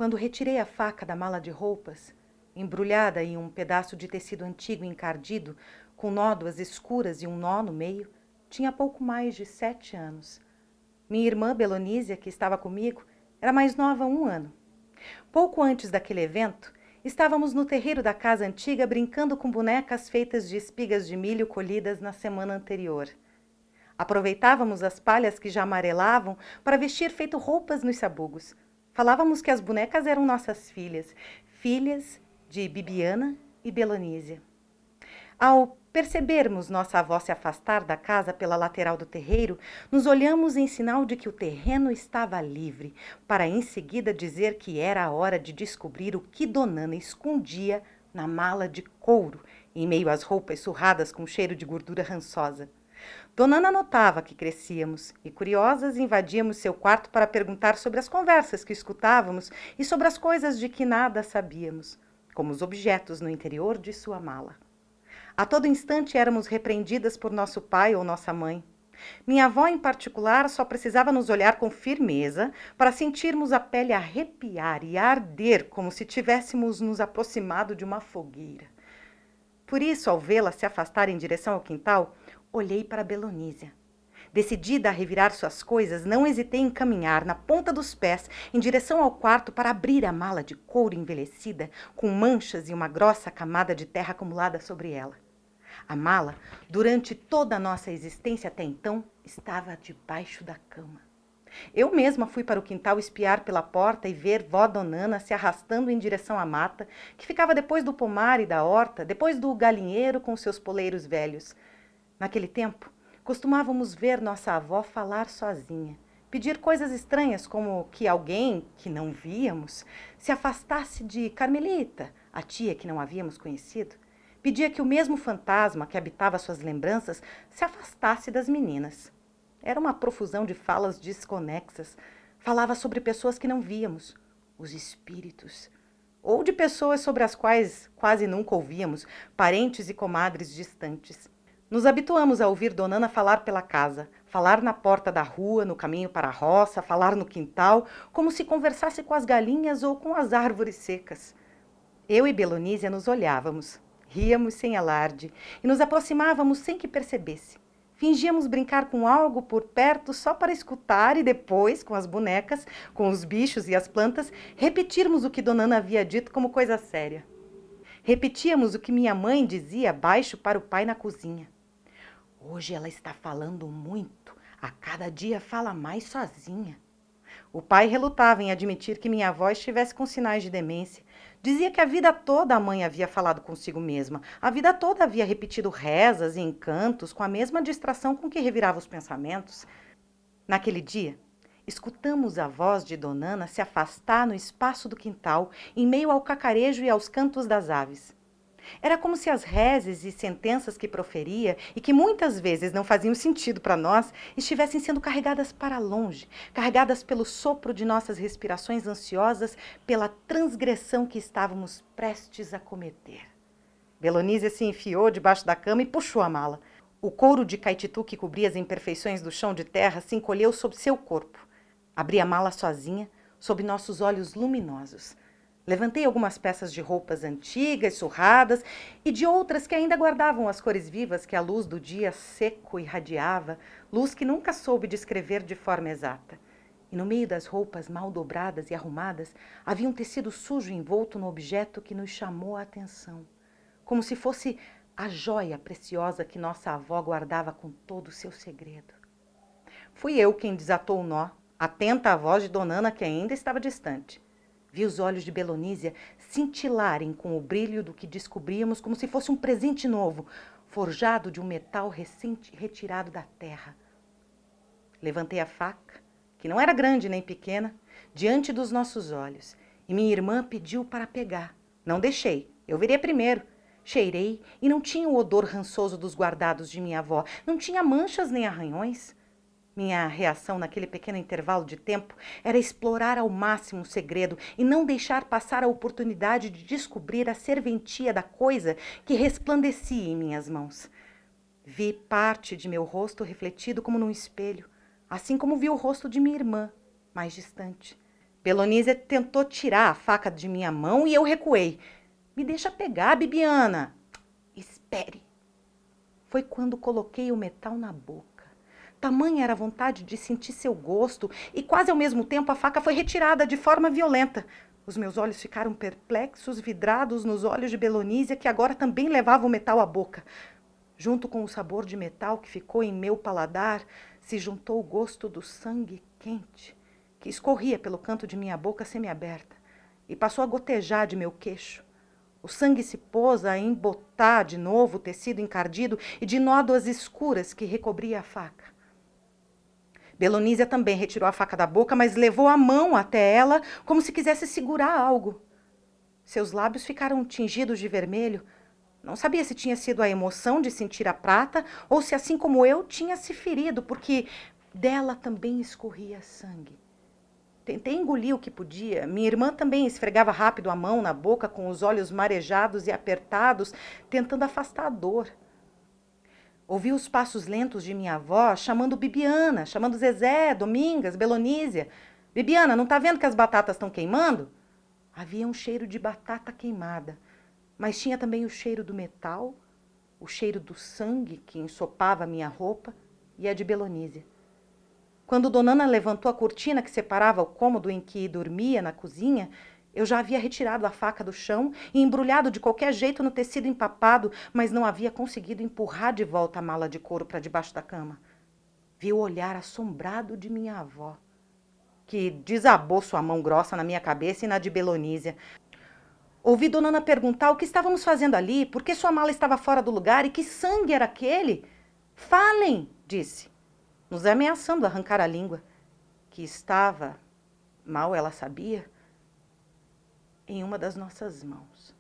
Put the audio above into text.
Quando retirei a faca da mala de roupas, embrulhada em um pedaço de tecido antigo encardido, com nódoas escuras e um nó no meio, tinha pouco mais de 7 anos. Minha irmã Belonísia, que estava comigo, era mais nova 1 ano. Pouco antes daquele evento, estávamos no terreiro da casa antiga brincando com bonecas feitas de espigas de milho colhidas na semana anterior. Aproveitávamos as palhas que já amarelavam para vestir feito roupas nos sabugos. Falávamos que as bonecas eram nossas filhas, filhas de Bibiana e Belonísia. Ao percebermos nossa avó se afastar da casa pela lateral do terreiro, nos olhamos em sinal de que o terreno estava livre, para em seguida dizer que era a hora de descobrir o que Donana escondia na mala de couro, em meio às roupas surradas com cheiro de gordura rançosa. Donana notava que crescíamos e, curiosas, invadíamos seu quarto para perguntar sobre as conversas que escutávamos e sobre as coisas de que nada sabíamos, como os objetos no interior de sua mala. A todo instante éramos repreendidas por nosso pai ou nossa mãe. Minha avó, em particular, só precisava nos olhar com firmeza para sentirmos a pele arrepiar e arder como se tivéssemos nos aproximado de uma fogueira. Por isso, ao vê-la se afastar em direção ao quintal, olhei para Belonísia. Decidida a revirar suas coisas, não hesitei em caminhar na ponta dos pés em direção ao quarto para abrir a mala de couro envelhecida, com manchas e uma grossa camada de terra acumulada sobre ela. A mala, durante toda a nossa existência até então, estava debaixo da cama. Eu mesma fui para o quintal espiar pela porta e ver vó Donana se arrastando em direção à mata, que ficava depois do pomar e da horta, depois do galinheiro com seus poleiros velhos. Naquele tempo, costumávamos ver nossa avó falar sozinha, pedir coisas estranhas como que alguém, que não víamos, se afastasse de Carmelita, a tia que não havíamos conhecido. Pedia que o mesmo fantasma que habitava suas lembranças se afastasse das meninas. Era uma profusão de falas desconexas. Falava sobre pessoas que não víamos, os espíritos, ou de pessoas sobre as quais quase nunca ouvíamos, parentes e comadres distantes. Nos habituamos a ouvir Donana falar pela casa, falar na porta da rua, no caminho para a roça, falar no quintal, como se conversasse com as galinhas ou com as árvores secas. Eu e Belonísia nos olhávamos, ríamos sem alarde e nos aproximávamos sem que percebesse. Fingíamos brincar com algo por perto só para escutar e depois, com as bonecas, com os bichos e as plantas, repetirmos o que Donana havia dito como coisa séria. Repetíamos o que minha mãe dizia baixo para o pai na cozinha. Hoje ela está falando muito, a cada dia fala mais sozinha. O pai relutava em admitir que minha avó estivesse com sinais de demência. Dizia que a vida toda a mãe havia falado consigo mesma. A vida toda havia repetido rezas e encantos com a mesma distração com que revirava os pensamentos. Naquele dia, escutamos a voz de Donana se afastar no espaço do quintal, em meio ao cacarejo e aos cantos das aves. Era como se as rezes e sentenças que proferia, e que muitas vezes não faziam sentido para nós, estivessem sendo carregadas para longe, carregadas pelo sopro de nossas respirações ansiosas, pela transgressão que estávamos prestes a cometer. Belonísia se enfiou debaixo da cama e puxou a mala. O couro de caititu que cobria as imperfeições do chão de terra se encolheu sob seu corpo. Abri a mala sozinha, sob nossos olhos luminosos. Levantei algumas peças de roupas antigas, surradas, e de outras que ainda guardavam as cores vivas que a luz do dia seco irradiava, luz que nunca soube descrever de forma exata. E no meio das roupas mal dobradas e arrumadas, havia um tecido sujo envolto no objeto que nos chamou a atenção, como se fosse a joia preciosa que nossa avó guardava com todo o seu segredo. Fui eu quem desatou o nó, atenta à voz de Donana, que ainda estava distante. Vi os olhos de Belonísia cintilarem com o brilho do que descobríamos como se fosse um presente novo, forjado de um metal retirado da terra. Levantei a faca, que não era grande nem pequena, diante dos nossos olhos, e minha irmã pediu para pegar. Não deixei, eu virei primeiro. Cheirei e não tinha o odor rançoso dos guardados de minha avó, não tinha manchas nem arranhões. Minha reação naquele pequeno intervalo de tempo era explorar ao máximo o segredo e não deixar passar a oportunidade de descobrir a serventia da coisa que resplandecia em minhas mãos. Vi parte de meu rosto refletido como num espelho, assim como vi o rosto de minha irmã, mais distante. Belonísia tentou tirar a faca de minha mão e eu recuei. Me deixa pegar, Bibiana. Espere. Foi quando coloquei o metal na boca. Tamanha era a vontade de sentir seu gosto e quase ao mesmo tempo a faca foi retirada de forma violenta. Os meus olhos ficaram perplexos, vidrados nos olhos de Belonísia, que agora também levava o metal à boca. Junto com o sabor de metal que ficou em meu paladar, se juntou o gosto do sangue quente, que escorria pelo canto de minha boca semiaberta e passou a gotejar de meu queixo. O sangue se pôs a embotar de novo o tecido encardido e de nódoas escuras que recobria a faca. Belonísia também retirou a faca da boca, mas levou a mão até ela como se quisesse segurar algo. Seus lábios ficaram tingidos de vermelho. Não sabia se tinha sido a emoção de sentir a prata ou se, assim como eu, tinha se ferido, porque dela também escorria sangue. Tentei engolir o que podia. Minha irmã também esfregava rápido a mão na boca, com os olhos marejados e apertados, tentando afastar a dor. Ouvi os passos lentos de minha avó chamando Bibiana, chamando Zezé, Domingas, Belonísia. Bibiana, não tá vendo que as batatas estão queimando? Havia um cheiro de batata queimada, mas tinha também o cheiro do metal, o cheiro do sangue que ensopava minha roupa e a de Belonísia. Quando Dona Ana levantou a cortina que separava o cômodo em que dormia na cozinha, eu já havia retirado a faca do chão e embrulhado de qualquer jeito no tecido empapado, mas não havia conseguido empurrar de volta a mala de couro para debaixo da cama. Vi o olhar assombrado de minha avó, que desabou sua mão grossa na minha cabeça e na de Belonísia. Ouvi Dona Ana perguntar o que estávamos fazendo ali, por que sua mala estava fora do lugar e que sangue era aquele. Falem, disse, nos ameaçando arrancar a língua, que estava, mal ela sabia, em uma das nossas mãos.